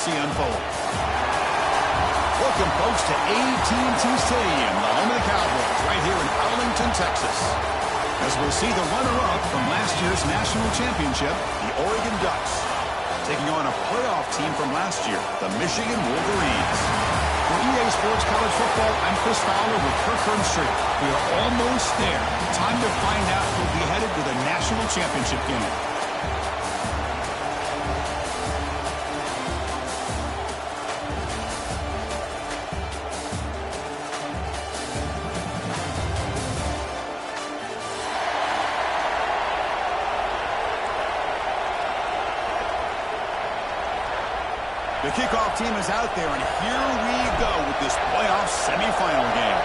see unfold. Welcome, folks, to AT&T Stadium, the home of the Cowboys, right here in Arlington, Texas. As we'll see the runner-up from last year's national championship, the Oregon Ducks, taking on a playoff team from last year, the Michigan Wolverines. For EA Sports College Football, I'm Chris Fowler with Kirk Herbstreit. We are almost there. Time to find out who'll be headed to the national championship game. The kickoff team is out there, and here we go with this playoff semifinal game.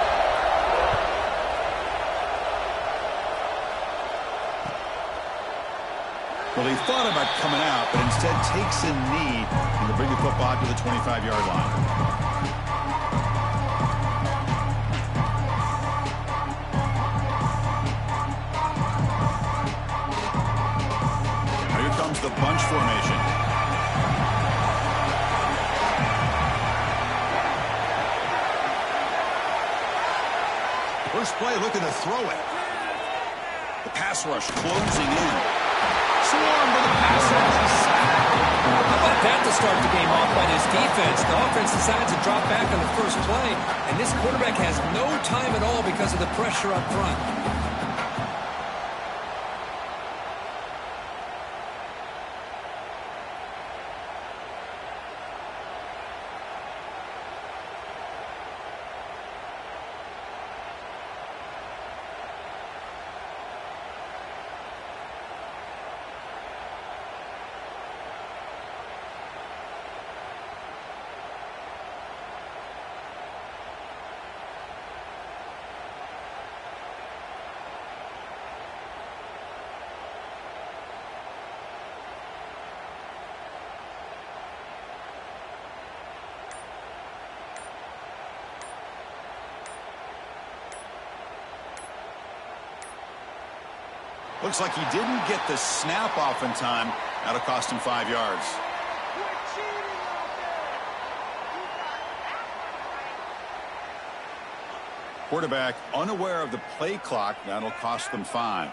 Well, he thought about coming out, but instead takes a knee and to bring the football to the 25-yard line. Now here comes the bunch formation. First play, looking to throw it. The pass rush closing in. Swarm for the pass rush. How about that to start the game off by this defense? The offense decides to drop back on the first play, and this quarterback has no time at all because of the pressure up front. Looks like he didn't get the snap off in time. That'll cost him 5 yards. Quarterback unaware of the play clock. That'll cost them 5.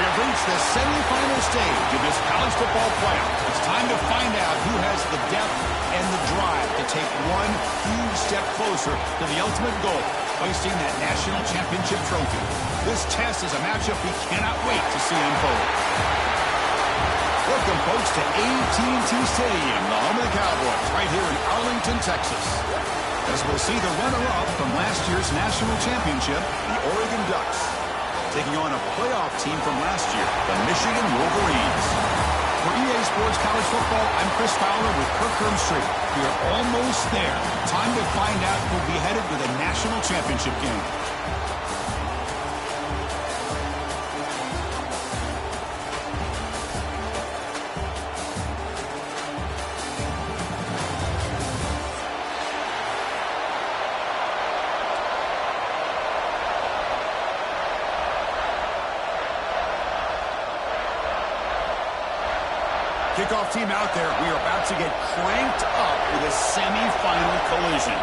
have reached the semifinal stage of this college football playoff. It's time to find out who has the depth and the drive to take one huge step closer to the ultimate goal, hoisting that national championship trophy. This test is a matchup we cannot wait to see unfold. Welcome, folks, to AT&T Stadium, the home of the Cowboys, right here in Arlington, Texas. As we'll see the runner-up from last year's national championship, the Oregon Ducks, taking on a playoff team from last year, the Michigan Wolverines. For EA Sports College Football, I'm Chris Fowler with Kirk Herbstreit. We are almost there. Time to find out who'll be headed to the national championship game. Kickoff team out there. We are about to get cranked up with a semifinal collision.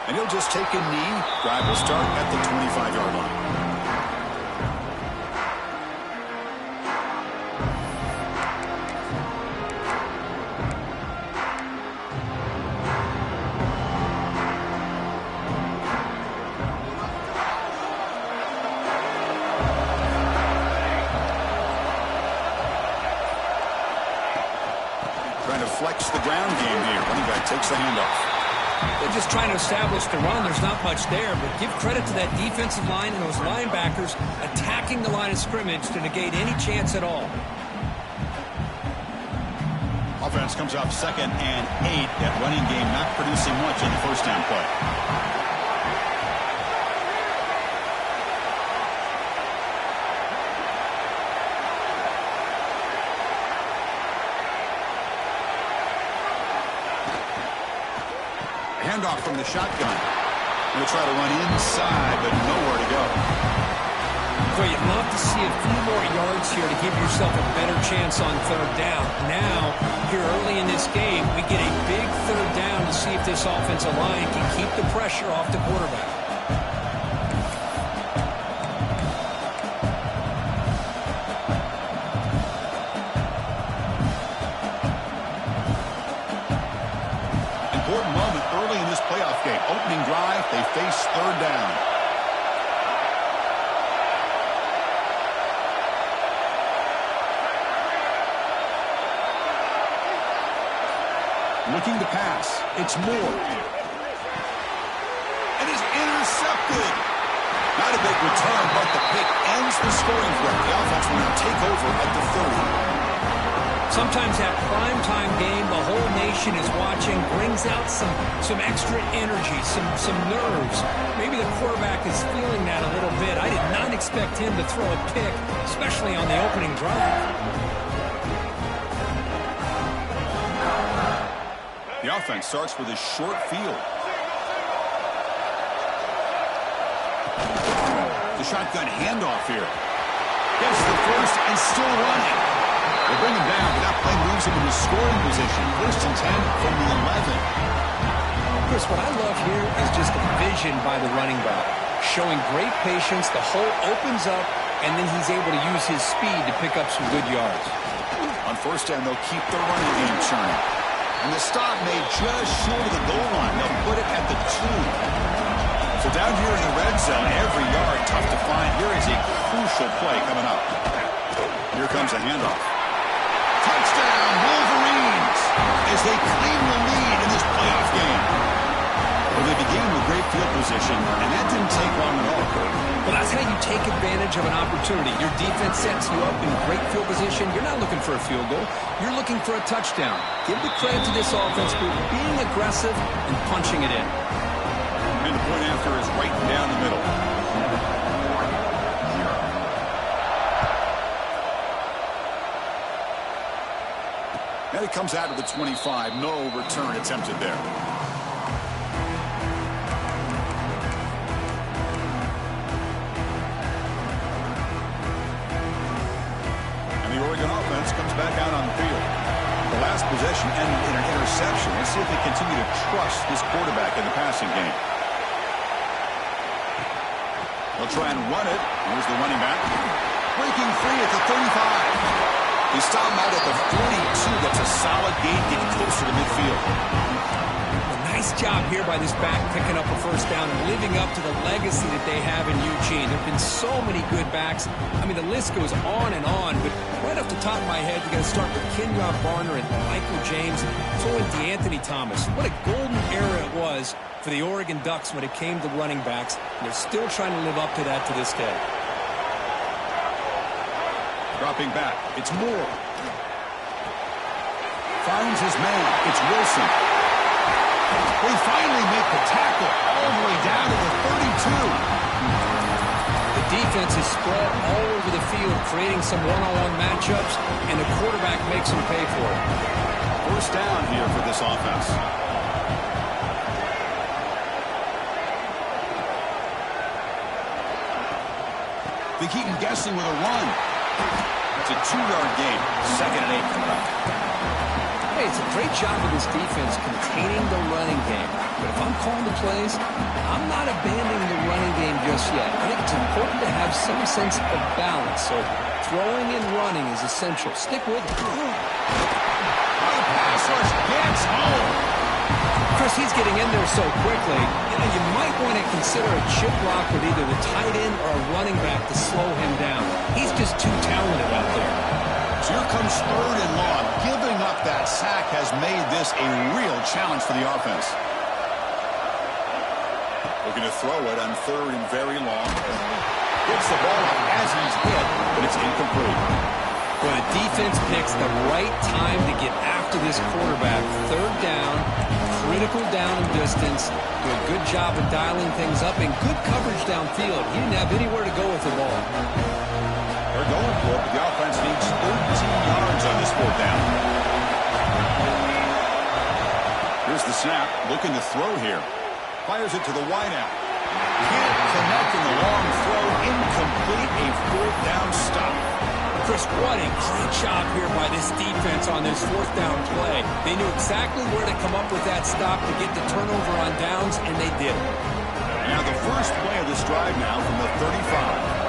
And he'll just take a knee. Drive will start at the 25-yard line. Trying to flex the ground game here. Running back takes the handoff. They're just trying to establish the run. There's not much there, but give credit to that defensive line and those linebackers attacking the line of scrimmage to negate any chance at all. Offense comes up 2nd and 8. That running game not producing much in the first down play. Handoff from the shotgun. Going to try to run inside, but nowhere to go. So you'd love to see a few more yards here to give yourself a better chance on 3rd down. Now, here early in this game, we get a big 3rd down to see if this offensive line can keep the pressure off the quarterback. Important moment early in this playoff game. Opening drive, they face 3rd down. Looking to pass. It's Moore. And is intercepted. Not a big return, but the pick ends the scoring threat. The offense will now take over at the 30. Sometimes that primetime game, the whole nation is watching, brings out some extra energy, some nerves. Maybe the quarterback is feeling that a little bit. I did not expect him to throw a pick, especially on the opening drive. The offense starts with a short field. The shotgun handoff here. Gets the first and still running. They bring him down, but that play moves him into scoring position. 1st and 10 from the 11. Chris, what I love here is just the vision by the running back. Showing great patience, the hole opens up, and then he's able to use his speed to pick up some good yards. On 1st down, they'll keep the running game churning. And the stop made just short of the goal line. They'll put it at the 2. So down here in the red zone, every yard tough to find. Here is a crucial play coming up. Here comes a handoff. Touchdown, Wolverines, as they claim the lead in this playoff game. Well, they began with great field position, and that didn't take long at all, Kurt. Well, that's how you take advantage of an opportunity. Your defense sets you up in great field position. You're not looking for a field goal. You're looking for a touchdown. Give the credit to this offense for being aggressive and punching it in. And the point after is right down the middle. And it comes out of the 25. No return attempted there. possession and an interception. Let's see if they continue to trust this quarterback in the passing game. They'll try and run it. Here's the running back. Breaking free at the 35. He stopped him out at the 42. That's a solid gain, getting closer to midfield. Nice job here by this back, picking up a first down and living up to the legacy that they have in Eugene. There have been so many good backs. I mean, the list goes on and on, but right off the top of my head, you got to start with Kenyon Barner and Michael James, throw in DeAnthony Thomas. What a golden era it was for the Oregon Ducks when it came to running backs. And they're still trying to live up to that to this day. Dropping back, it's Moore. Finds his man, it's Wilson. They finally make the tackle all the way down to the 32. The defense is spread all over the field, creating some one-on-one matchups, and the quarterback makes them pay for it. First down here for this offense. They keep him guessing with a run. It's a 2-yard gain. 2nd and 8 coming up. Hey, it's a great job of this defense containing the running game. But if I'm calling the plays, I'm not abandoning the running game just yet. I think it's important to have some sense of balance. So throwing and running is essential. Stick with it. The pass rush gets home. Chris, he's getting in there so quickly. You might want to consider a chip block with either the tight end or a running back to slow him down. He's just too talented out there. So here comes 3rd and long. Giving up that sack has made this a real challenge for the offense. Looking to throw it on 3rd and very long. Gets the ball up as he's hit, but it's incomplete. Well, the defense picks the right time to get after this quarterback. 3rd down, critical down and distance. Do a good job of dialing things up and good coverage downfield. He didn't have anywhere to go with the ball. They're going for it, but the offense needs 13 yards on this 4th down. Here's the snap, looking to throw here. Fires it to the wideout. Can't connect in the long throw. Incomplete, a 4th down stop. Chris, what a great job here by this defense on this 4th down play. They knew exactly where to come up with that stop to get the turnover on downs, and they did it. Now the first play of this drive now from the 35.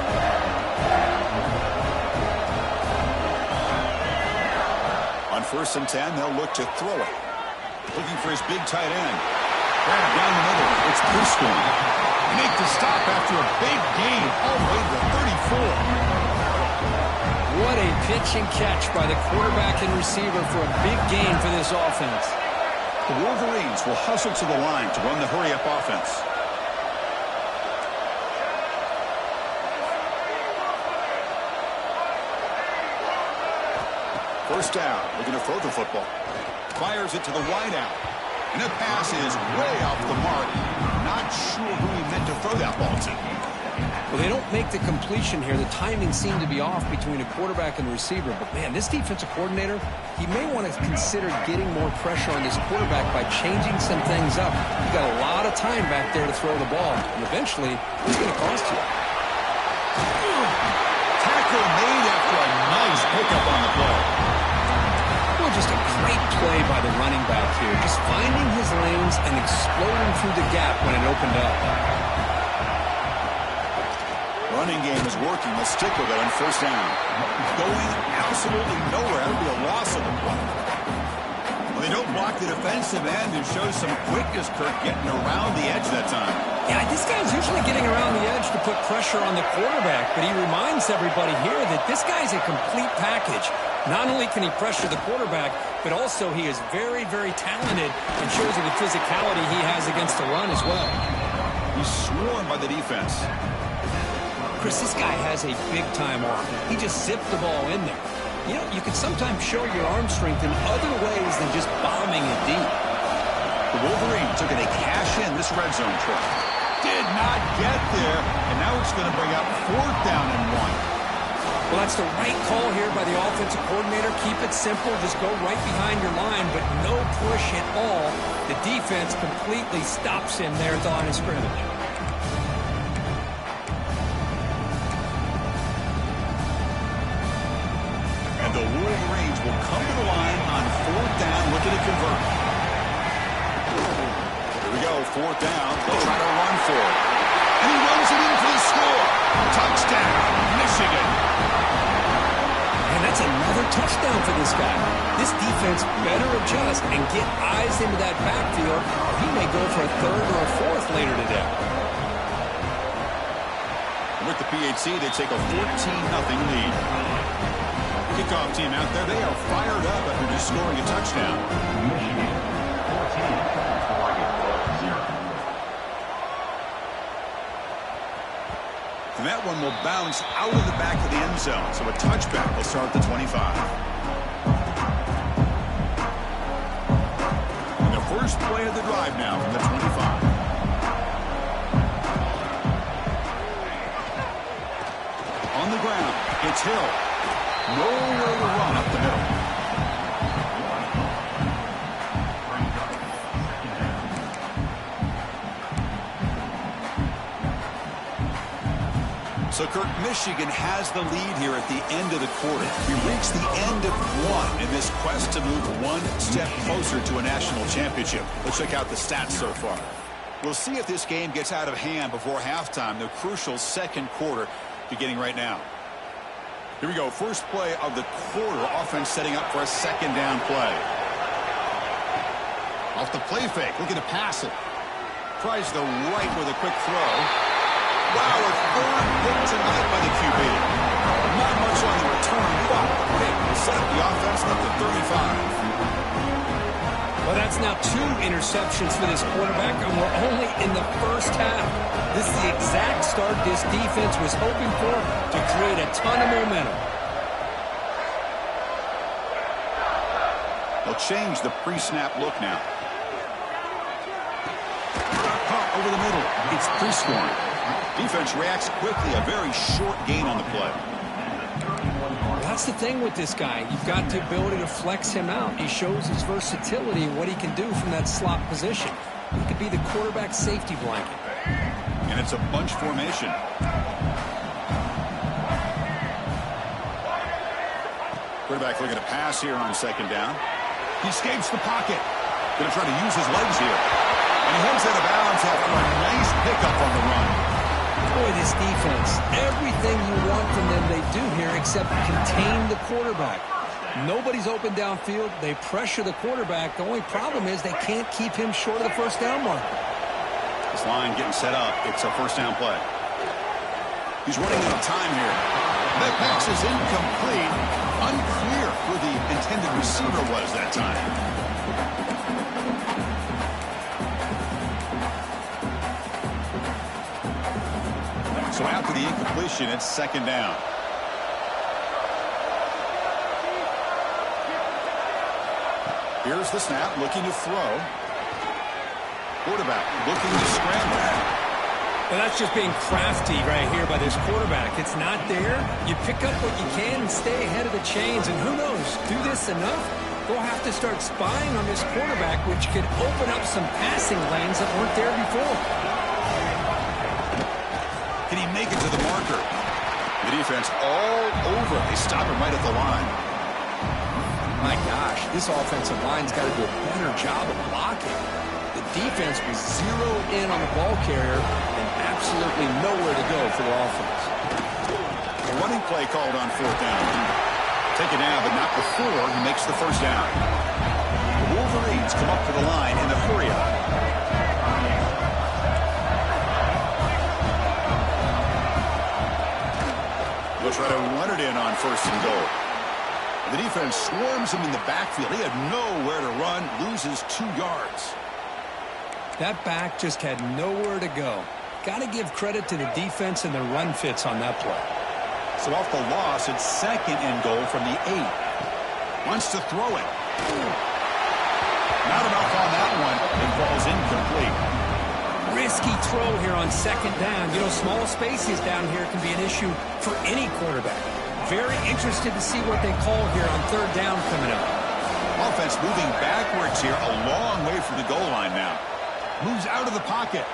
On 1st and 10, they'll look to throw it. Looking for his big tight end. Grab down the middle. It's Priscorn. Make the stop after a big gain all the way to the 34. What a pitch and catch by the quarterback and receiver for a big gain for this offense. The Wolverines will hustle to the line to run the hurry-up offense. First down, looking to throw the football. Fires it to the wideout. And the pass is way off the mark. Not sure who he meant to throw that ball to. Well, they don't make the completion here. The timing seemed to be off between a quarterback and receiver. But, man, this defensive coordinator, he may want to consider getting more pressure on this quarterback by changing some things up. You got a lot of time back there to throw the ball. And eventually, it's going to cost you. Tackle made after a nice pickup on the play. Well, just a great play by the running back here. Just finding his lanes and exploding through the gap when it opened up. Running game is working. Let's stick with it on 1st down. Going absolutely nowhere. That would be a loss of the play. Well, they don't block the defensive end and show some quickness, Kirk, getting around the edge that time. Yeah, this guy's usually getting around the edge to put pressure on the quarterback, but he reminds everybody here that this guy's a complete package. Not only can he pressure the quarterback, but also he is very, very talented and shows you the physicality he has against the run as well. He's swarmed by the defense. Chris, this guy has a big-time arm. He just zipped the ball in there. You know, you can sometimes show your arm strength in other ways than just bombing it deep. The Wolverines are going to cash in this red zone trip. Did not get there, and now it's going to bring up 4th down and 1. Well, that's the right call here by the offensive coordinator. Keep it simple. Just go right behind your line, but no push at all. The defense completely stops him there at the line of scrimmage. And the Wolverines will come to the line on 4th down fourth down. They'll try to run for it. And he runs it in for the score. Touchdown, Michigan. And that's another touchdown for this guy. This defense better adjust and get eyes into that backfield, or he may go for a third or a fourth later today. With the PHC, they take a 14-0 lead. Kickoff team out there, they are fired up after just scoring a touchdown. Michigan 14, Oregon 0. And that one will bounce out of the back of the end zone. So a touchback will start at the 25. And the first play of the drive now from the 25. On the ground, it's Hill. Nowhere to run up the middle. So, Kirk, Michigan has the lead here at the end of the quarter. We reached the end of one in this quest to move one step closer to a national championship. Let's check out the stats so far. We'll see if this game gets out of hand before halftime, the crucial second quarter beginning right now. Here we go. First play of the quarter. Offense setting up for a second down play. Off the play fake. Looking to pass it. Tries the right with a quick throw. Wow, a third pick tonight by the QB. Not much on the return, but pick will set up the offense at the 35. Well, that's now 2 interceptions for this quarterback, and we're only in the first half. This is the exact start this defense was hoping for to create a ton of momentum. They'll change the pre-snap look now. Pop over the middle. It's pre-scoring. Defense reacts quickly. A very short gain on the play. That's the thing with this guy. You've got the ability to flex him out. He shows his versatility and what he can do from that slot position. He could be the quarterback safety blanket. And it's a bunch formation. Quarterback looking to pass here on second down. He escapes the pocket. Going to try to use his legs here. And he heads out of bounds after a nice pickup on the run. Boy, this defense, everything you want from them they do here except contain the quarterback. Nobody's open downfield. They pressure the quarterback. The only problem is they can't keep him short of the first down marker. This line getting set up. It's a first down play. He's running out of time here. That pass is incomplete. Unclear who the intended receiver was that time. So after the incompletion, it's second down. Here's the snap, looking to throw. Quarterback looking to scramble. Well, that's just being crafty right here by this quarterback. It's not there. You pick up what you can and stay ahead of the chains. And who knows, do this enough, we'll have to start spying on this quarterback, which could open up some passing lanes that weren't there before. Can he make it to the marker? The defense all over. They stop him right at the line. My gosh, this offensive line's got to do a better job of blocking. The defense was zeroed in on the ball carrier and absolutely nowhere to go for their offense. A running play called on fourth down. Take it down, but not before he makes the first down. The Wolverines come up to the line in the hurry-up. They'll try to run it in on first and goal. The defense swarms him in the backfield. He had nowhere to run, loses 2 yards. That back just had nowhere to go. Got to give credit to the defense and the run fits on that play. So off the loss, it's second and goal from the 8. Wants to throw it. Not enough on that one. It falls incomplete. Risky throw here on second down. You know, small spaces down here can be an issue for any quarterback. Very interested to see what they call here on third down coming up. Offense moving backwards here, a long way from the goal line now. Moves out of the pocket.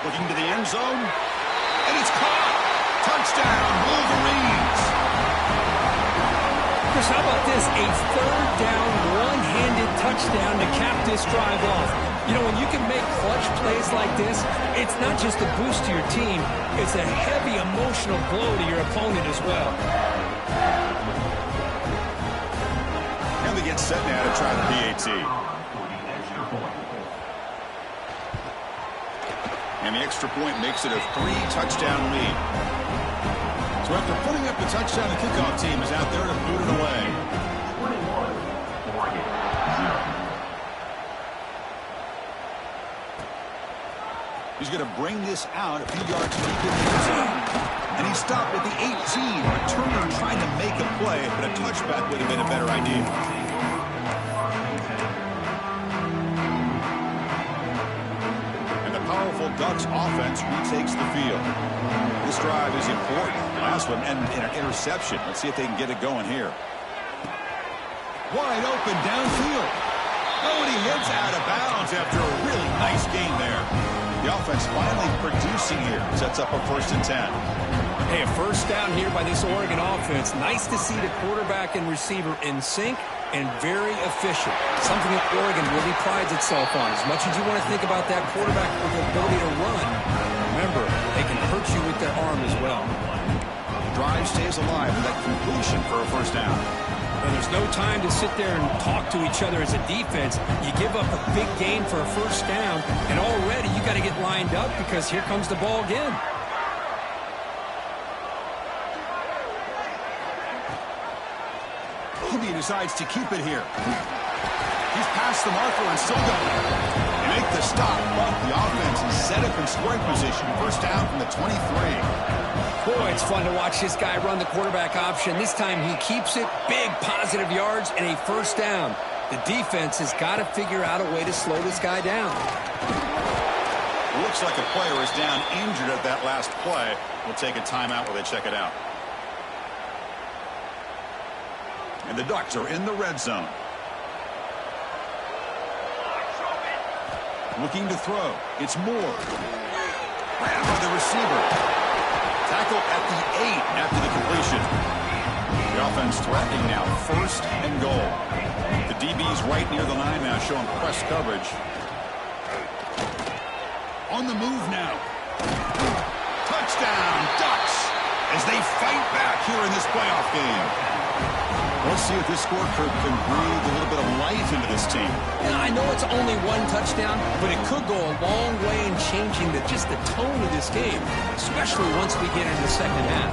Looking to the end zone. And it's caught. Touchdown, Wolverines. Chris, how about this? A third down, one-handed touchdown to cap this drive off. You know, when you can make clutch plays like this, it's not just a boost to your team, it's a heavy emotional blow to your opponent as well. And they get set now to try the PAT. And the extra point makes it a 3-touchdown lead. So after putting up the touchdown, the kickoff team is out there to boot it away. 21, Oregon, 0. He's going to bring this out a few yards deep in the end zone. And he stopped at the 18. Turner trying to make a play, but a touchback would have been a better idea. And the powerful Ducks offense retakes the field. This drive is important. Last one ended in an interception. Let's see if they can get it going here. Wide open downfield. Oh, and he heads out of bounds after a really nice game there. The offense finally producing here. Sets up a 1st and 10. Hey, a first down here by this Oregon offense. Nice to see the quarterback and receiver in sync and very efficient. Something that Oregon really prides itself on. As much as you want to think about that quarterback with the ability to run, remember, they can hurt you with their arm as well. The drive stays alive with that completion for a 1st down. And there's no time to sit there and talk to each other as a defense. You give up a big gain for a 1st down, and already you got to get lined up because here comes the ball again. He decides to keep it here. He's past the marker and still going. They make the stop, but the offense is set up in scoring position. 1st down from the 23. Boy, it's fun to watch this guy run the quarterback option. This time he keeps it, big positive yards, and a 1st down. The defense has got to figure out a way to slow this guy down. It looks like a player is down injured at that last play. We'll take a timeout while they check it out. And the Ducks are in the red zone. Looking to throw. It's Moore. Ran by the receiver. Tackle at the 8 after the completion. The offense threatening now. 1st and goal. The DB's right near the line now showing press coverage. On the move now. Touchdown, Ducks, as they fight back here in this playoff game. Let's see if this score can breathe a little bit of life into this team. And I know it's only 1 touchdown, but it could go a long way in changing just the tone of this game, especially once we get into the 2nd half.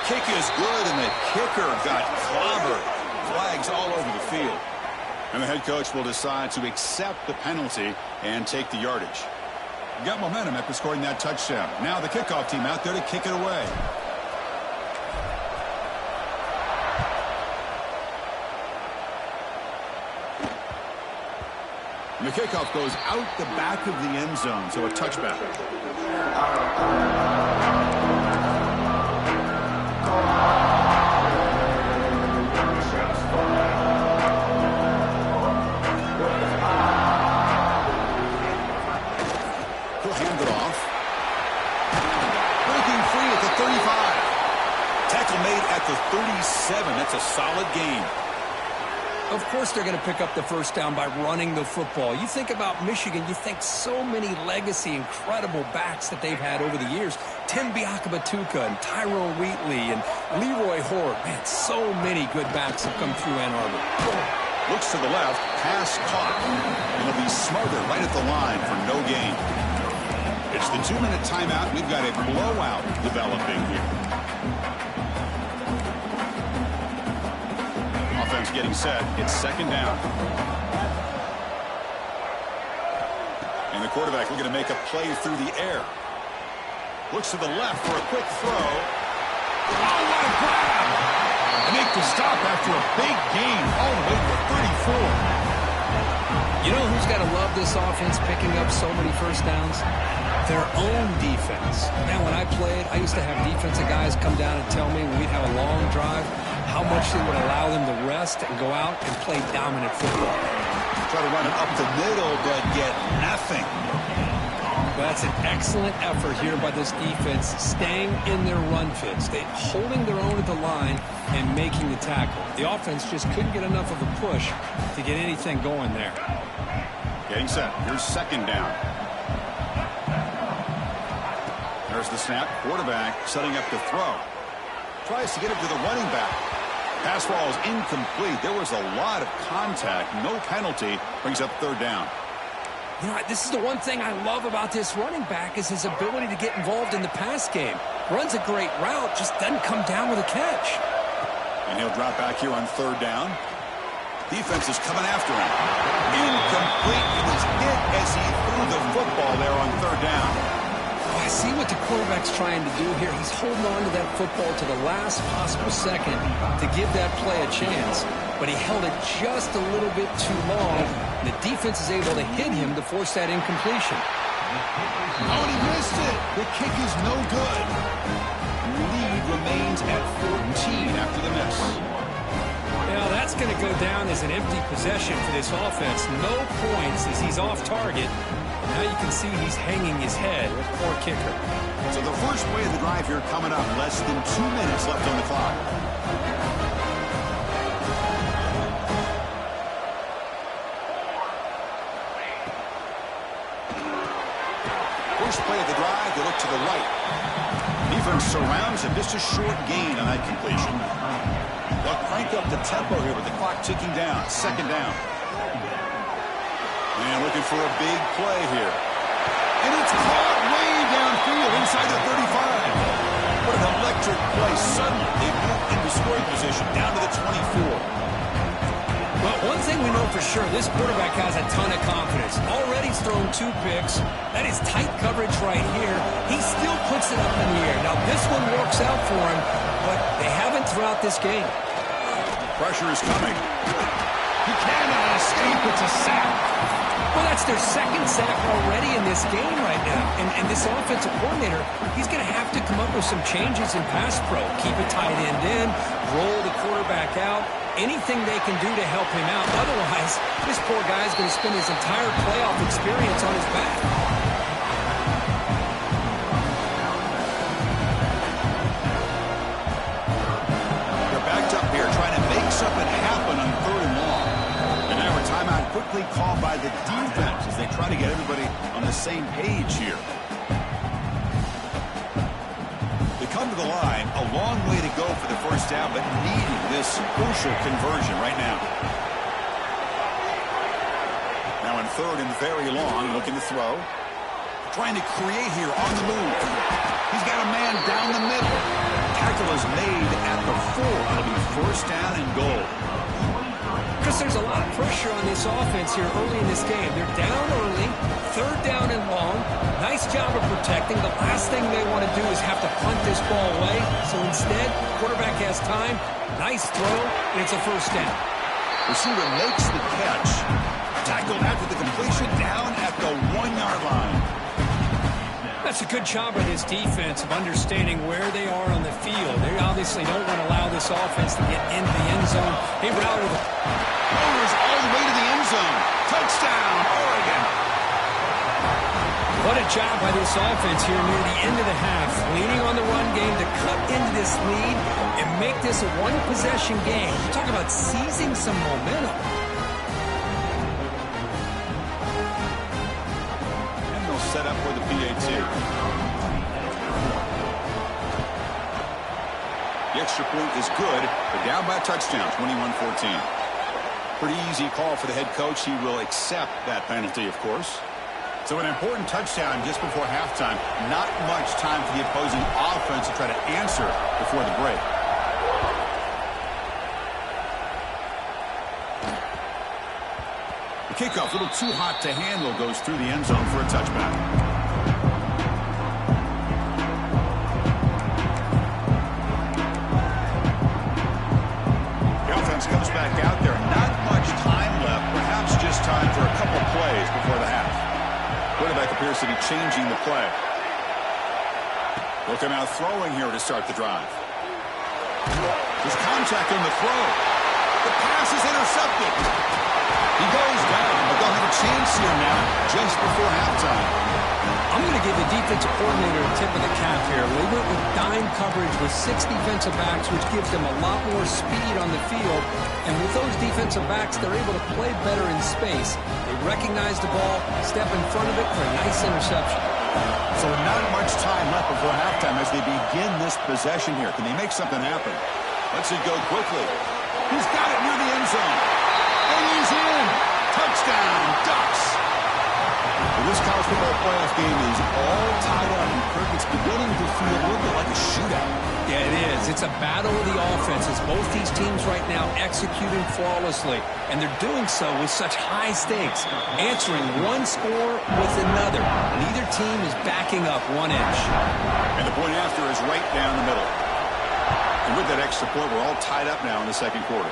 Kick is good, and the kicker got clobbered. Flags all over the field. And the head coach will decide to accept the penalty and take the yardage. Got momentum after scoring that touchdown. Now the kickoff team out there to kick it away. And the kickoff goes out the back of the end zone, so a touchback. He'll hand it off. Breaking free at the 35. Tackle made at the 37. That's a solid gain. Of course they're going to pick up the 1st down by running the football. You think about Michigan, you think so many legacy, incredible backs that they've had over the years. Tim Biakabatuka and Tyrone Wheatley and Leroy Horde. Man, so many good backs have come through Ann Arbor. Looks to the left, pass caught. It'll be smothered right at the line for no gain. It's the 2-minute timeout. We've got a blowout developing here. Offense getting set. It's 2nd down. And the quarterback looking to make a play through the air. Looks to the left for a quick throw. Oh, what a grab! They make the stop after a big gain all the way to the 34. You know who's got to love this offense picking up so many 1st downs? Their own defense. Man, when I played, I used to have defensive guys come down and tell me when we'd have a long drive how much they would allow them to rest and go out and play dominant football. Try to run it up the middle, but get nothing. That That's an excellent effort here by this defense, staying in their run fits. They're holding their own at the line and making the tackle. The offense just couldn't get enough of a push to get anything going there. Getting set. Here's second down. There's the snap. Quarterback setting up to throw. Tries to get it to the running back. Pass ball is incomplete. There was a lot of contact. No penalty. Brings up third down. You know, this is the one thing I love about this running back is his ability to get involved in the pass game. Runs a great route, just doesn't come down with a catch. And he'll drop back here on third down. Defense is coming after him. Incomplete. He was hit as he threw the football there on third down. I see what the quarterback's trying to do here. He's holding on to that football to the last possible second to give that play a chance. But he held it just a little bit too long. The defense is able to hit him to force that incompletion. Oh, and he missed it. The kick is no good. Lead remains at 14 after the miss. Now that's going to go down as an empty possession for this offense. No points as he's off target. Now you can see he's hanging his head. Poor kicker. So the first play of the drive here coming up. Less than 2 minutes left on the clock. First play of the drive, they look to the right. Defense surrounds him. Just a short gain on that completion. They'll crank up the tempo here with the clock ticking down. Second down. And looking for a big play here. And it's caught way downfield inside the 35. What an electric play. Suddenly, they move into scoring position down to the 24. Well, one thing we know for sure, this quarterback has a ton of confidence. Already thrown 2 picks. That is tight coverage right here. He still puts it up in the air. Now, this one works out for him, but they haven't throughout this game. Pressure is coming. He cannot escape. It's a sack. Well, that's their second sack already in this game right now. And this offensive coordinator, he's going to have to come up with some changes in pass pro. Keep a tight end in, roll the quarterback out, anything they can do to help him out. Otherwise, this poor guy's going to spend his entire playoff experience on his back. They're backed up here trying to make something happen on third and long. And now a timeout quickly called by the defense as they try to get everybody on the same page here. They come to the line, a long way to go for the first down, but needing this crucial conversion right now. Now in third and very long, looking to throw. Trying to create here on the move. He's got a man down the middle. Tackle is made at the 4. It'll be first down and goal. Chris, there's a lot of pressure on this offense here early in this game. They're down early, third down and long. Nice job of protecting. The last thing they want to do is have to punt this ball away. So instead, quarterback has time. Nice throw, and it's a first down. Receiver makes the catch. Tackled after the completion down at the 1-yard line. That's a good job by this defense of understanding where they are on the field. They obviously don't want to allow this offense to get into the end zone. He routed it. Overs all the way to the end zone. Touchdown, Oregon. What a job by this offense here near the end of the half. Leaning on the run game to cut into this lead and make this a one-possession game. You're talking about seizing some momentum. Set up for the PAT. The extra point is good, but down by a touchdown, 21-14. Pretty easy call for the head coach. He will accept that penalty, of course. So an important touchdown just before halftime. Not much time for the opposing offense to try to answer before the break. Kickoff, a little too hot to handle, goes through the end zone for a touchback. The offense comes back out there. Not much time left, perhaps just time for a couple plays before the half. Quarterback appears to be changing the play. Looking out throwing here to start the drive. There's contact on the throw. The pass is intercepted. He goes down, but they'll have a chance here now just before halftime. I'm going to give defensive coordinator a tip of the cap here. They went with dime coverage with 6 defensive backs, which gives them a lot more speed on the field. And with those defensive backs, they're able to play better in space. They recognize the ball, step in front of it for a nice interception. So not much time left before halftime as they begin this possession here. Can they make something happen? Lets it go quickly. He's got it near the end zone. And he's in. Touchdown, Ducks. Well, this college football playoff game is all tied up, and Kirk, it's beginning to feel a little bit like a shootout. Yeah, it is. It's a battle of the offenses. Both these teams right now executing flawlessly, and they're doing so with such high stakes, answering one score with another. Neither team is backing up 1 inch. And the point after is right down the middle. And with that extra point, we're all tied up now in the second quarter.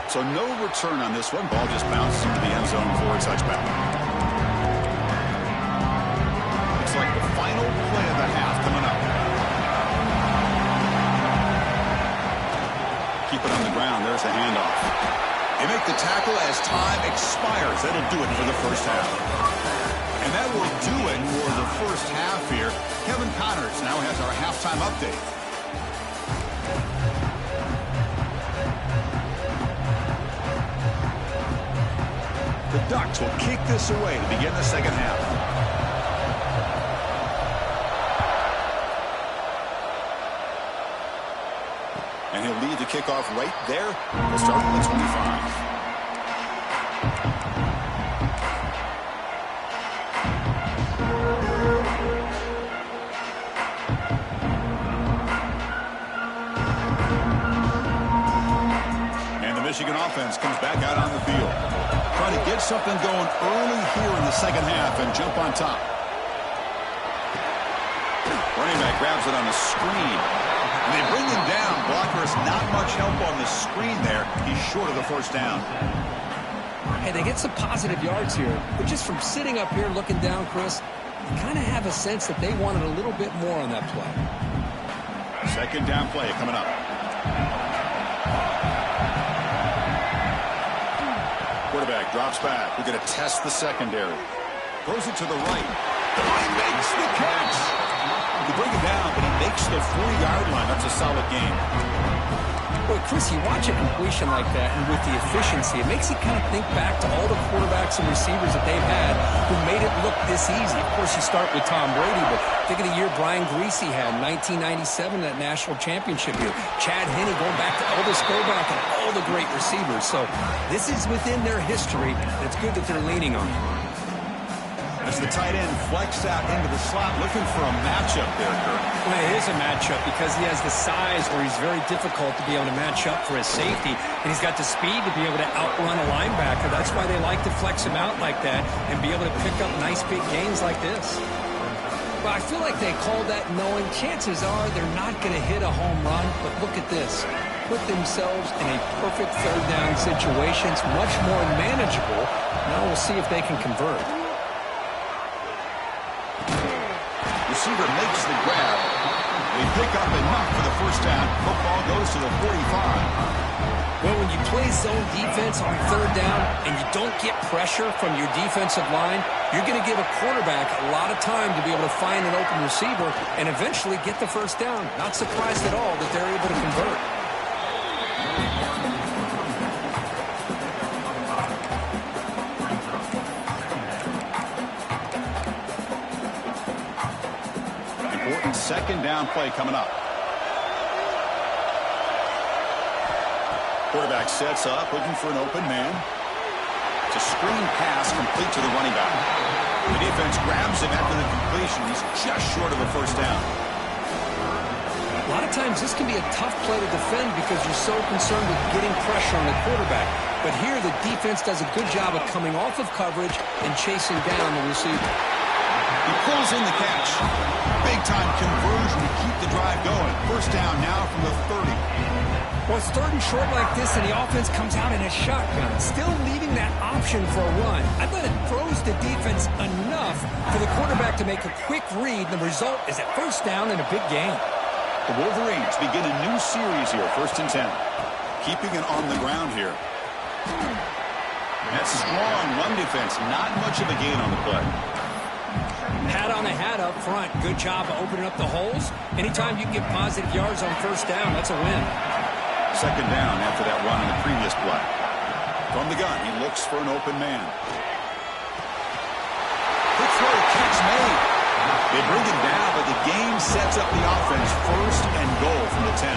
So no return on this one. Ball just bounces into the end zone for a touchback. Looks like the final play of the half coming up. Keep it on the ground. There's the handoff. They make the tackle as time expires. That'll do it for the first half. And that will do it for the first half here. Kevin Connors now has our halftime update. The Ducks will kick this away to begin the second half. And he'll lead the kickoff right there. We'll start at the 25. Michigan offense comes back out on the field. Trying to get something going early here in the second half and jump on top. Running back grabs it on the screen. And they bring him down. Blockers not much help on the screen there. He's short of the first down. Hey, they get some positive yards here. But just from sitting up here looking down, Chris, you kind of have a sense that they wanted a little bit more on that play. Second down play coming up. Quarterback drops back. We're going to test the secondary. Throws it to the right. He makes the catch. You bring him down, but he makes the 40-yard line. That's a solid game. Boy, Chris, you watch a completion like that, and with the efficiency, it makes you kind of think back to all the quarterbacks and receivers that they've had who made it look this easy. Of course, you start with Tom Brady, but think of the year Brian Griese had, 1997, that national championship year. Chad Henne going back to Elvis Grbac and all the great receivers. So this is within their history, and it's good that they're leaning on it. As the tight end flexed out into the slot, looking for a matchup there, Kirk. Well, it is a matchup because he has the size where he's very difficult to be able to match up for his safety, and he's got the speed to be able to outrun a linebacker. That's why they like to flex him out like that and be able to pick up nice big gains like this. Well, I feel like they called that knowing chances are they're not going to hit a home run, but look at this. Put themselves in a perfect third down situation. It's much more manageable. Now we'll see if they can convert. Receiver makes the grab. They pick up enough for the first down. Football goes to the 45. Well, when you play zone defense on third down and you don't get pressure from your defensive line, you're going to give a quarterback a lot of time to be able to find an open receiver and eventually get the first down. Not surprised at all that they're able to convert. Second down play coming up. Quarterback sets up, looking for an open man. It's a screen pass complete to the running back. The defense grabs him after the completion. He's just short of a first down. A lot of times this can be a tough play to defend because you're so concerned with getting pressure on the quarterback. But here the defense does a good job of coming off of coverage and chasing down the receiver. He pulls in the catch. Big-time conversion to keep the drive going. First down now from the 30. Well, it's third and short like this, and the offense comes out in a shotgun, still leaving that option for a run. I thought it throws the defense enough for the quarterback to make a quick read. The result is a first down and a big gain. The Wolverines begin a new series here, 1st and 10. Keeping it on the ground here. That strong run defense, not much of a gain on the play. Hat on a hat up front. Good job of opening up the holes. Anytime you can get positive yards on first down, that's a win. Second down after that run on the previous play. From the gun, he looks for an open man. Quick throw, catch made. They bring him down, but the game sets up the offense first and goal from the 10.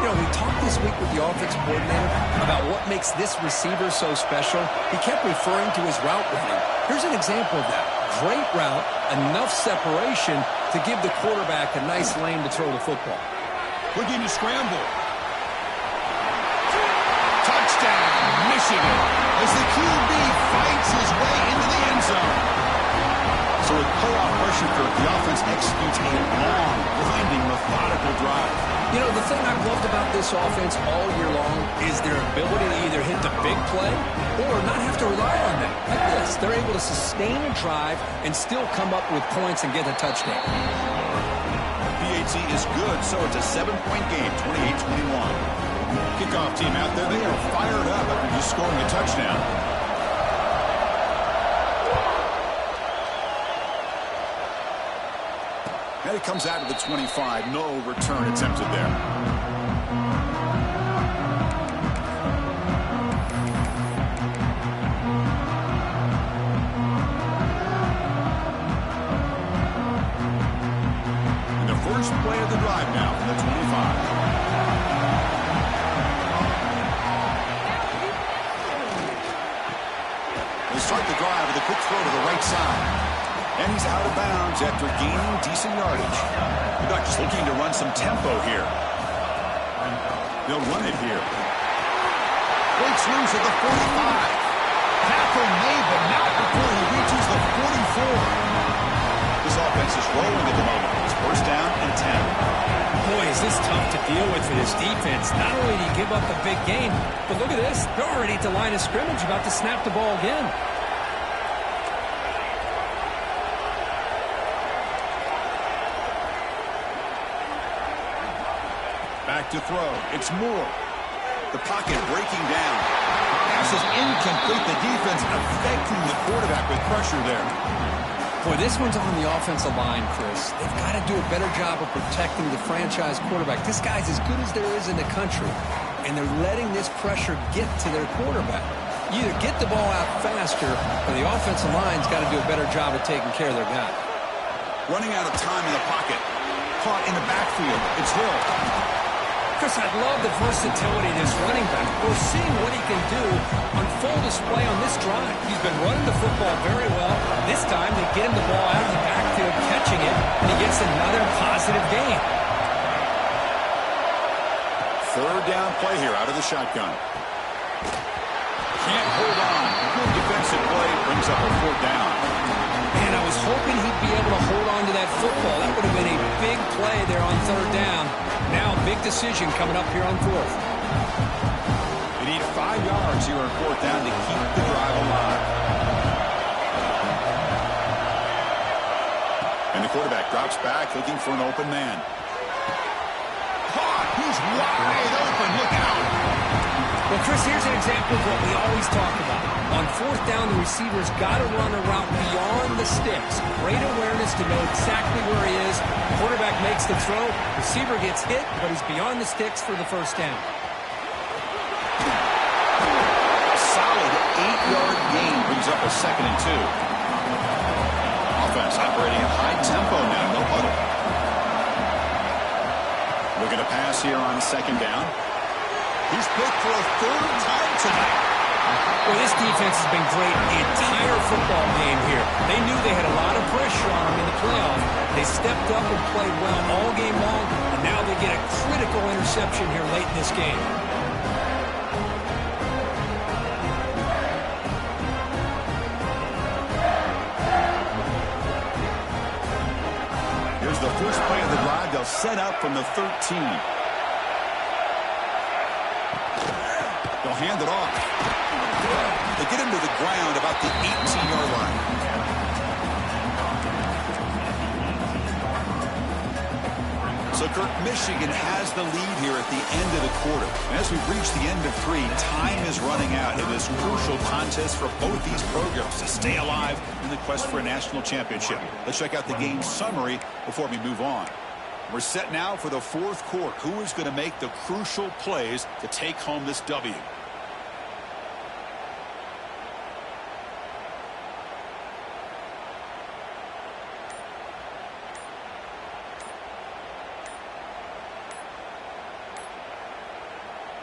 You know, we talked this week with the offense coordinator about what makes this receiver so special. He kept referring to his route running. Here's an example of that. Great route, enough separation to give the quarterback a nice lane to throw the football. Looking to scramble. Touchdown, Michigan, as the QB fights his way into the end zone. So with playoff pressure curve, the offense executes a long, grinding, methodical drive. You know, the thing I've loved about this offense all year long is their ability to either hit the big play or not have to rely on that. Like this, they're able to sustain a drive and still come up with points and get a touchdown. PAT is good, so it's a 7-point game, 28-21. Kickoff team out there, they are fired up after just scoring a touchdown. And it comes out to the 25. No return attempted there. And the first play of the drive now from the 25. They start the drive with a quick throw to the right side. And he's out of bounds after gaining decent yardage. The Ducks looking to run some tempo here. They'll run it here. Breaks loose at the 45. Tackle made, but not before he reaches the 44. This offense is rolling at the moment. It's first down and 10. Boy, is this tough to deal with for this defense. Not only do you give up the big game, but look at this. They're already at the line of scrimmage, about to snap the ball again. Back to throw. It's Moore. The pocket breaking down. Pass is incomplete. The defense affecting the quarterback with pressure there. Boy, this one's on the offensive line, Chris. They've got to do a better job of protecting the franchise quarterback. This guy's as good as there is in the country, and they're letting this pressure get to their quarterback. You either get the ball out faster, or the offensive line's got to do a better job of taking care of their guy. Running out of time in the pocket. Caught in the backfield. It's Hill. Chris, I love the versatility of this running back. We're seeing what he can do on full display on this drive. He's been running the football very well. This time, they get him the ball out of the backfield, catching it, and he gets another positive gain. Third down play here out of the shotgun. Can't hold on. Good defensive play. Brings up a fourth down. Man, I was hoping he'd be able to hold on to that football. That would have been a big play there on third down. Now, big decision coming up here on fourth. They need 5 yards here on fourth down to keep the drive alive. And the quarterback drops back, looking for an open man. Caught! He's wide open. Look out! Well, Chris, here's an example of what we always talk about. On fourth down, the receiver's got to run a route beyond the sticks. Great awareness to know exactly where he is. Quarterback makes the throw. Receiver gets hit, but he's beyond the sticks for the first down. A solid 8-yard gain brings up a 2nd and 2. Offense operating at high tempo now. No huddle. Looking to pass here on 2nd down. He's picked for a 3rd time tonight. Well, this defense has been great the entire football game here. They knew they had a lot of pressure on them in the playoffs. They stepped up and played well all game long, and now they get a critical interception here late in this game. Here's the first play of the drive. They'll set up from the 13. They'll hand it off. They get him to the ground about the 18-yard line. So So, Kirk, Michigan has the lead here at the end of the quarter. And as we reach the end of 3, time is running out in this crucial contest for both these programs to stay alive in the quest for a national championship. Let's check out the game summary before we move on. We're set now for the 4th quarter. Who is going to make the crucial plays to take home this W?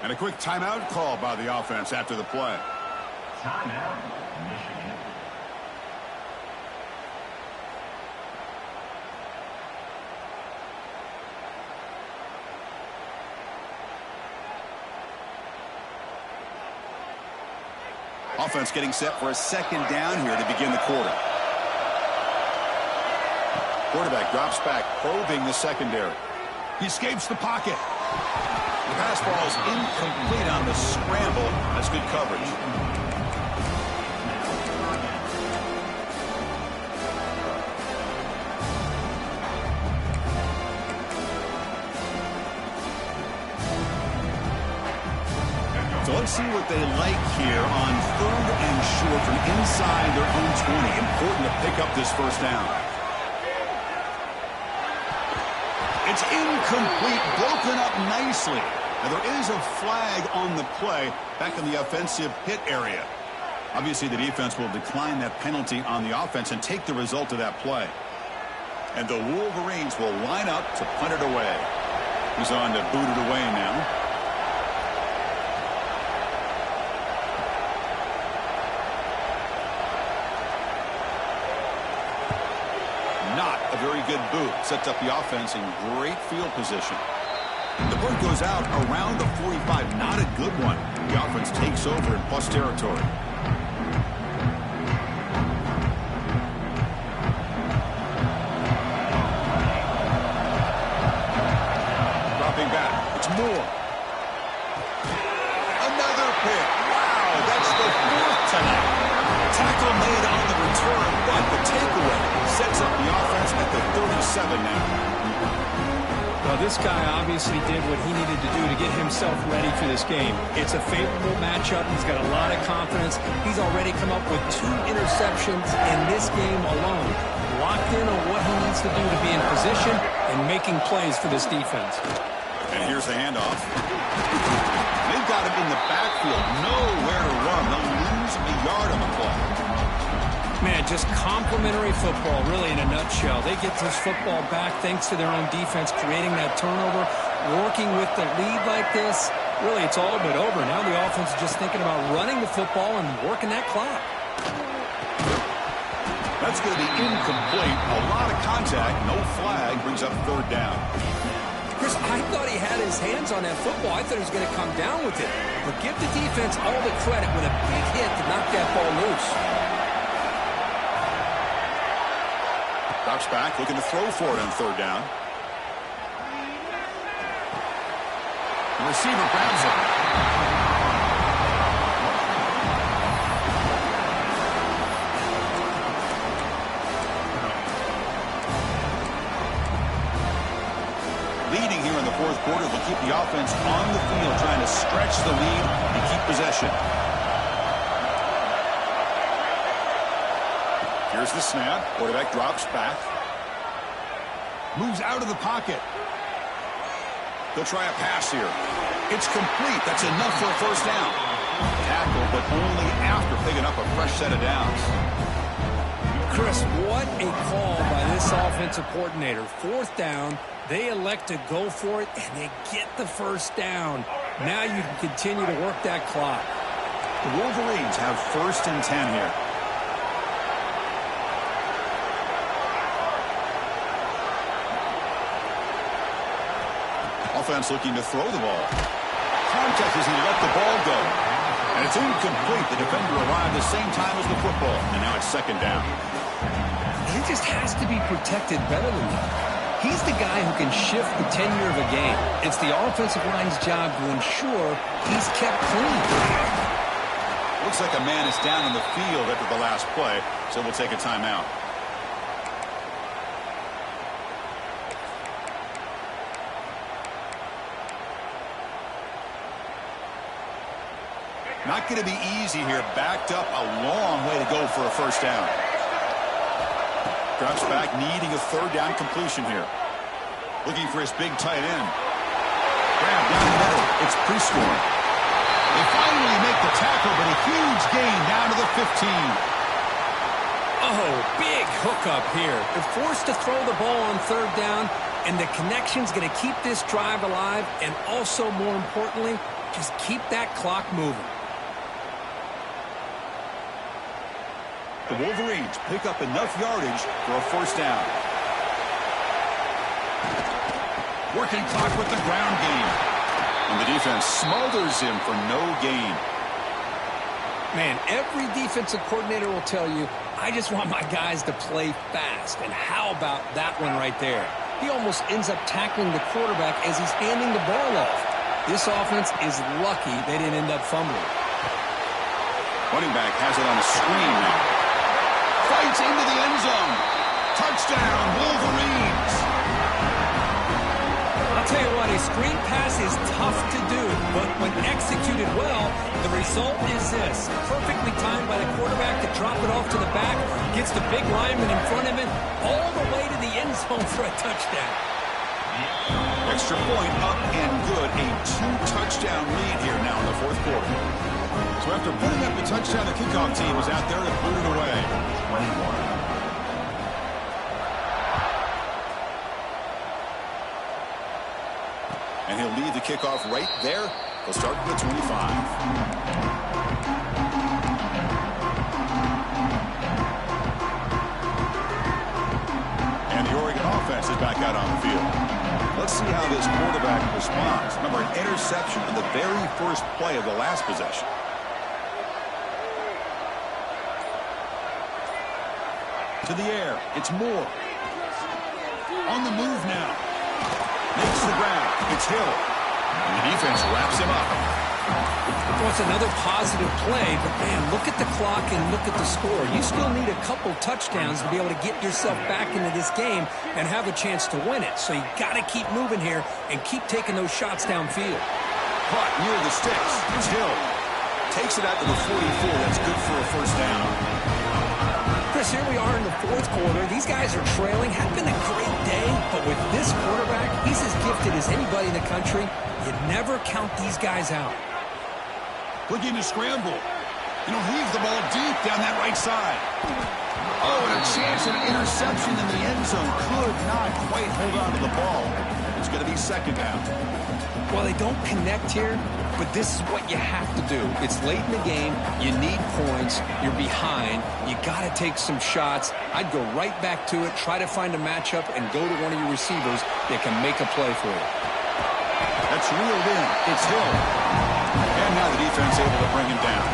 And a quick timeout call by the offense after the play. Timeout, Michigan. Offense getting set for a 2nd down here to begin the quarter. Quarterback drops back, probing the secondary. He escapes the pocket. The pass ball is incomplete on the scramble. That's good coverage. So let's see what they like here on 3rd and short from inside their own 20. Important to pick up this 1st down. It's incomplete, broken up nicely. Now there is a flag on the play back in the offensive hit area. Obviously the defense will decline that penalty on the offense and take the result of that play. And the Wolverines will line up to punt it away. He's on to boot it away now. Not a very good boot. Sets up the offense in great field position. The punt goes out around the 45. Not a good one. The offense takes over in plus territory. Dropping back. It's Moore. Another pick. Wow, that's the 4th tonight. Tackle made on the return, but the takeaway sets up the offense at the 37 now. Well, this guy obviously did what he needed to do to get himself ready for this game. It's a favorable matchup. He's got a lot of confidence. He's already come up with 2 interceptions in this game alone. Locked in on what he needs to do to be in position and making plays for this defense. And here's the handoff. They've got him in the backfield. Nowhere to run. They'll lose a yard on the play. Man, just complimentary football, really, in a nutshell. They get this football back thanks to their own defense, creating that turnover, working with the lead like this. Really, it's all but over. Now the offense is just thinking about running the football and working that clock. That's going to be incomplete. A lot of contact. No flag. Brings up 3rd down. Chris, I thought he had his hands on that football. I thought he was going to come down with it. But give the defense all the credit with a big hit to knock that ball loose. Drops back, looking to throw for it on 3rd down. The receiver grabs it. Leading here in the 4th quarter, they'll keep the offense on the field, trying to stretch the lead and keep possession. Here's the snap. Quarterback drops back. Moves out of the pocket. They'll try a pass here. It's complete. That's enough for a 1st down. Tackle, but only after picking up a fresh set of downs. Chris, what a call by this offensive coordinator. 4th down. They elect to go for it, and they get the 1st down. Now you can continue to work that clock. The Wolverines have 1st and 10 here. Offense looking to throw the ball. Contact as he let the ball go. And it's incomplete. The defender arrived the same time as the football. And now it's 2nd down. He just has to be protected better than that. He's the guy who can shift the tenure of a game. It's the offensive line's job to ensure he's kept clean. Looks like a man is down on the field after the last play, so we'll take a timeout. Not going to be easy here. Backed up a long way to go for a first down. Drops back, needing a third down completion here. Looking for his big tight end. Grab down the middle. It's Prescorn. They finally make the tackle, but a huge gain down to the 15. Oh, big hookup here. They're forced to throw the ball on third down, and the connection's going to keep this drive alive, and also, more importantly, just keep that clock moving. The Wolverines pick up enough yardage for a first down. Working clock with the ground game. And the defense smothers him for no gain. Man, every defensive coordinator will tell you, I just want my guys to play fast. And how about that one right there? He almost ends up tackling the quarterback as he's handing the ball off. This offense is lucky they didn't end up fumbling. Running back has it on a screen now. Fights into the end zone. Touchdown, Wolverines. I'll tell you what, a screen pass is tough to do, but when executed well, the result is this. Perfectly timed by the quarterback to drop it off to the back, gets the big lineman in front of him, all the way to the end zone for a touchdown. Extra point up and good. A 2-touchdown lead here now in the fourth quarter. So after putting up the touchdown, the kickoff team was out there to put it away. 21. And he'll lead the kickoff right there. He'll start at the 25. And the Oregon offense is back out on the field. Let's see how this quarterback responds. Remember, an interception on the very first play of the last possession. To the air. It's Moore. On the move now. Makes the ground. It's Hill. And the defense wraps him up. Well, it's another positive play, but man, look at the clock and look at the score. You still need a couple touchdowns to be able to get yourself back into this game and have a chance to win it. So you got to keep moving here and keep taking those shots downfield. Caught near the sticks. It's Hill. Takes it out to the 44. That's good for a first down. Chris, here we are in the fourth quarter. These guys are trailing. Had been a great day, but with this quarterback, he's as gifted as anybody in the country. You never count these guys out. Looking to scramble. And he'll heave the ball deep down that right side. Oh, and a chance at an interception in the end zone. Could not quite hold on to the ball. It's going to be second down. Well, they don't connect here, but this is what you have to do. It's late in the game. You need points. You're behind. You got to take some shots. I'd go right back to it, try to find a matchup, and go to one of your receivers that can make a play for you. That's reeled in. It's Hill. And now the defense able to bring him down.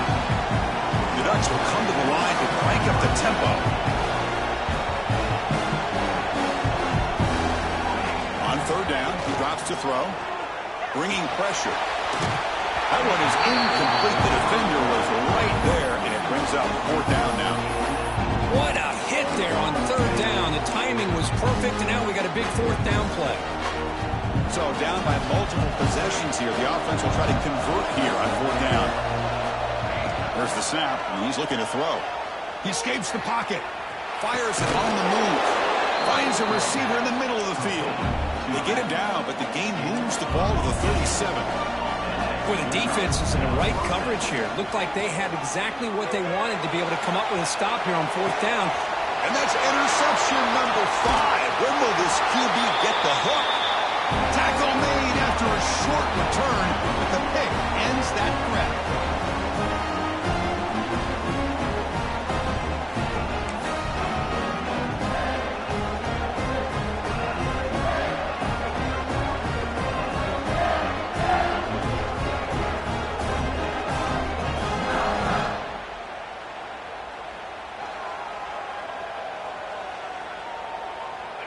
The Ducks will come to the line to crank up the tempo. On third down, he drops to throw. Bringing pressure. That one is incomplete. The defender was right there, and it brings up fourth down now. What a hit there on third down. The timing was perfect, and now we got a big fourth down play. So down by multiple possessions here. The offense will try to convert here on fourth down. There's the snap, and he's looking to throw. He escapes the pocket. Fires it on the move. Finds a receiver in the middle of the field. They get him down, but the game moves the ball to the 37. Boy, the defense is in the right coverage here. Looked like they had exactly what they wanted to be able to come up with a stop here on fourth down. And that's interception number 5. When will this QB get the hook? Tackle made after a short return, but the pick ends that threat.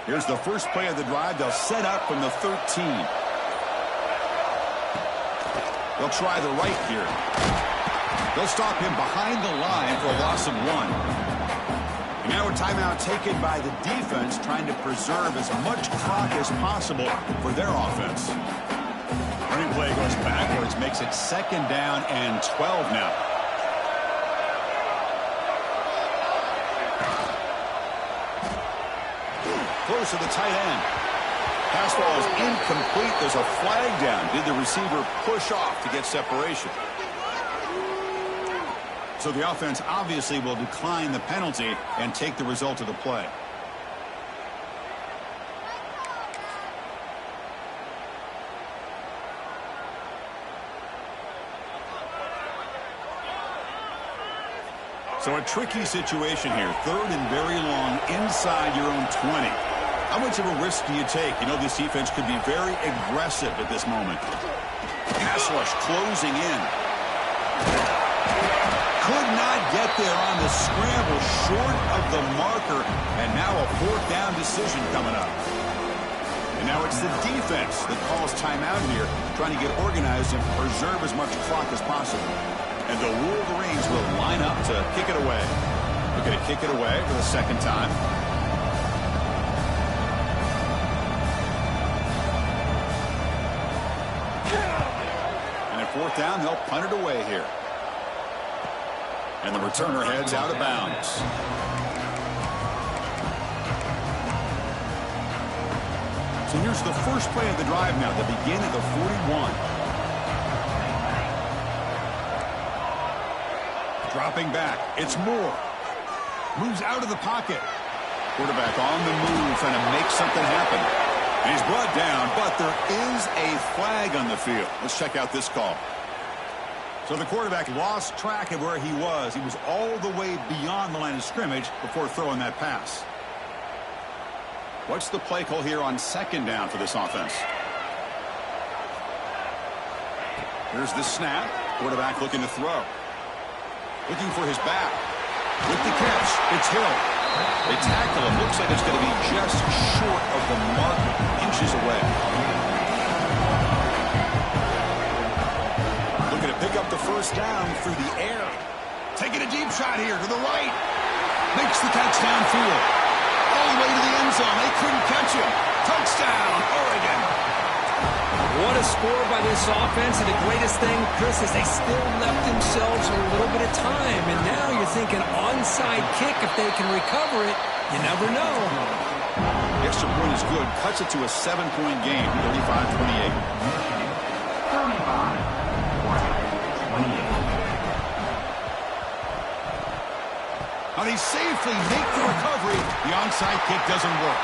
Here's the first play of the drive. They'll set up from the 13. They'll try the right here. They'll stop him behind the line for a loss of 1. And now a timeout taken by the defense, trying to preserve as much clock as possible for their offense. Running play goes backwards, makes it 2nd down and 12 now. Close to the tight end. Pass ball is incomplete. There's a flag down. Did the receiver push off to get separation? So the offense obviously will decline the penalty and take the result of the play. So a tricky situation here. 3rd and very long inside your own 20. How much of a risk do you take? You know, this defense could be very aggressive at this moment. Pass rush closing in. Could not get there on the scramble, short of the marker, and now a 4th down decision coming up. And now it's the defense that calls timeout here, trying to get organized and preserve as much clock as possible. And the Wolverines will line up to kick it away. They're going to kick it away for the 2nd time. And at 4th down, they'll punt it away here. And the returner heads out of bounds. So here's the first play of the drive now. They begin at the 41. Dropping back. It's Moore. Moves out of the pocket. Quarterback on the move, trying to make something happen. And he's brought down, but there is a flag on the field. Let's check out this call. So the quarterback lost track of where he was. He was all the way beyond the line of scrimmage before throwing that pass. What's the play call here on 2nd down for this offense? Here's the snap. Quarterback looking to throw. Looking for his back. With the catch, it's Hill. They tackle him. Looks like it's going to be just short of the marker, inches away. Looking to pick up the 1st down through the air. Taking a deep shot here to the right. Makes the catch downfield. All the way to the end zone. They couldn't catch him. Touchdown, Oregon. What a score by this offense, and the greatest thing, Chris, is they still left themselves a little bit of time, and now you're thinking onside kick if they can recover it. You never know. The extra point is good. Cuts it to a 7-point game, 35-28. 35-28. How they safely make the recovery. The onside kick doesn't work.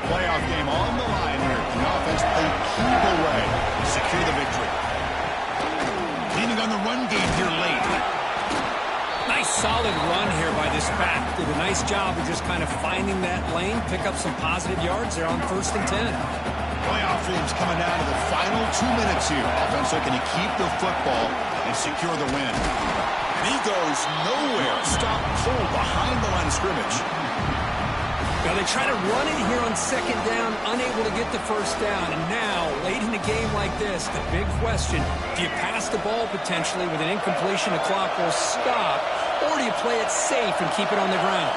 Playoff game on the line here. The offense played key away to secure the victory. Leaning on the run game here late. Nice solid run here by this back. Did a nice job of just kind of finding that lane, pick up some positive yards there on 1st and 10. Playoff games coming down to the final 2 minutes here. Offense looking to keep the football and secure the win. And he goes nowhere. Stop cold behind the line of scrimmage. Now they try to run it here on 2nd down, unable to get the 1st down. And now, late in a game like this, the big question, do you pass the ball potentially with an incompletion, the clock will stop, or do you play it safe and keep it on the ground?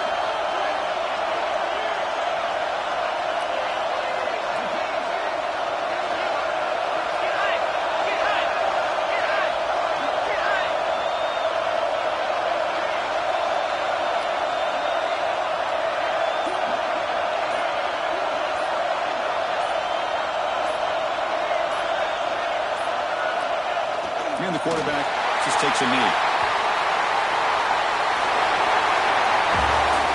And the quarterback just takes a knee.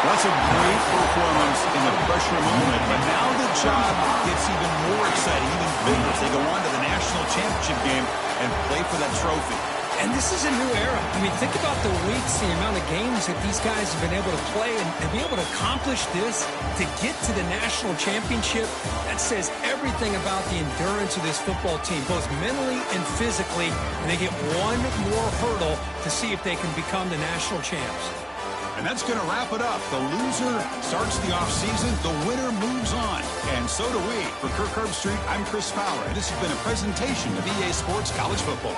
That's a great performance in the pressure moment, but now the job gets even more exciting, even bigger as they go on to the national championship game and play for that trophy. And this is a new era. I mean, think about the weeks, the amount of games that these guys have been able to play and be able to accomplish this, to get to the national championship. That says everything about the endurance of this football team, both mentally and physically. And they get one more hurdle to see if they can become the national champs. And that's going to wrap it up. The loser starts the offseason. The winner moves on. And so do we. For Kirk Herbstreit, I'm Chris Fowler. And this has been a presentation of EA Sports College Football.